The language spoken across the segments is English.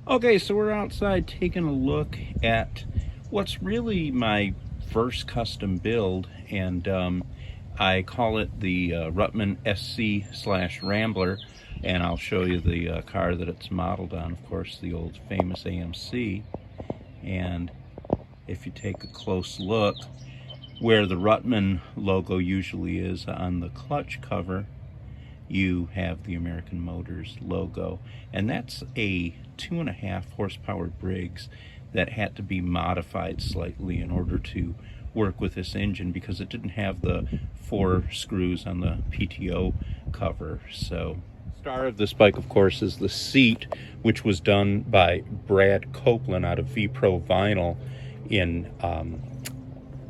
Okay, so we're outside taking a look at what's really my first custom build, and I call it the Ruttman SC / Rambler, and I'll show you the car that it's modeled on, of course, the old famous AMC. And if you take a close look, where the Ruttman logo usually is on the clutch cover, you have the American Motors logo, and that's a 2.5 horsepower Briggs that had to be modified slightly in order to work with this engine because it didn't have the 4 screws on the PTO cover. So the star of this bike, of course, is the seat, which was done by Brad Copeland out of V-Pro Vinyl in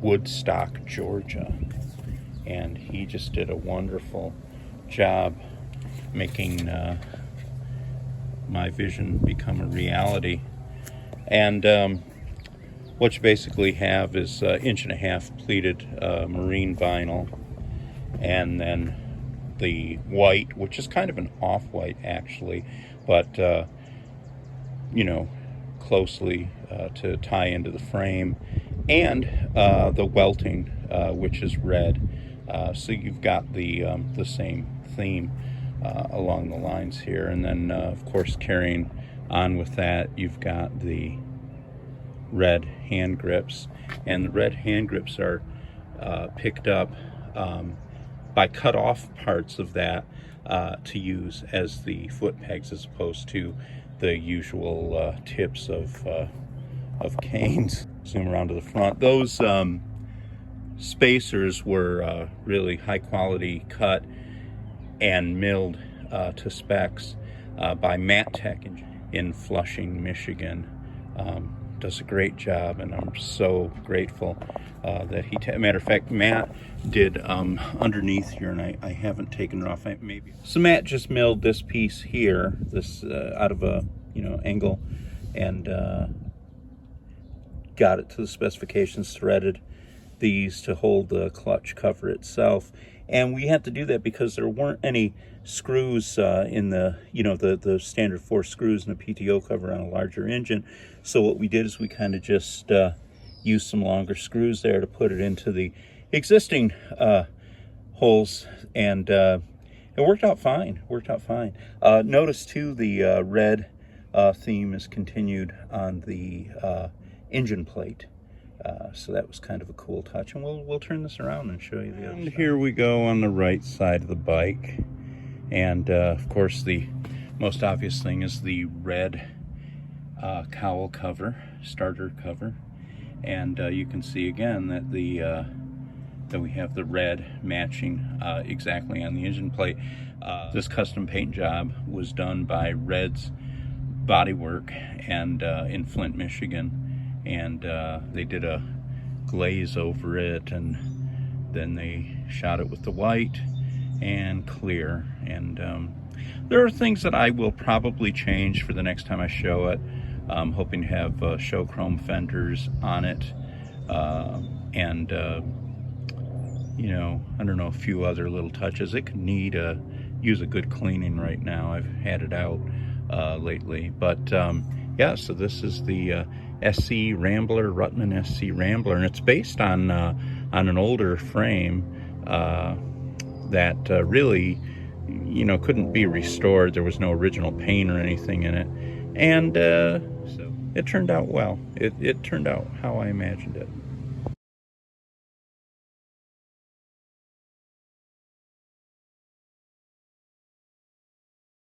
Woodstock, Georgia, and he just did a wonderful job making my vision become a reality. And what you basically have is 1.5 inch pleated marine vinyl, and then the white, which is kind of an off-white actually, but you know, closely to tie into the frame, and the welting, which is red. So you've got the same theme along the lines here. And then of course, carrying on with that, you've got the red hand grips, and the red hand grips are picked up by cut off parts of that to use as the foot pegs, as opposed to the usual tips of canes. Zoom around to the front. Those spacers were really high quality cut and milled to specs by Matt Tech in Flushing, Michigan. Does a great job, and I'm so grateful that he matter of fact, Matt did underneath here, and I haven't taken it off. Maybe so. Matt just milled this piece here, this out of a angle, and got it to the specifications, threaded these to hold the clutch cover itself. And we had to do that because there weren't any screws in the the standard 4 screws in a PTO cover on a larger engine. So what we did is we kind of just used some longer screws there to put it into the existing holes, and it worked out fine. Notice too, the red theme is continued on the engine plate. So that was kind of a cool touch, and we'll turn this around and show you the other side. Here we go on the right side of the bike, and of course the most obvious thing is the red cowl cover, starter cover, and you can see again that that we have the red matching exactly on the engine plate. This custom paint job was done by Red's Bodywork and in Flint, Michigan. And they did a glaze over it, and then they shot it with the white and clear. And there are things that I will probably change for the next time I show it. I'm hoping to have show chrome fenders on it, and I don't know, a few other little touches. It could use a good cleaning right now. I've had it out lately, but yeah, so this is the SC Rambler, Ruttman SC Rambler, and it's based on an older frame that really couldn't be restored. There was no original paint or anything in it, and so it turned out well. It turned out how I imagined it.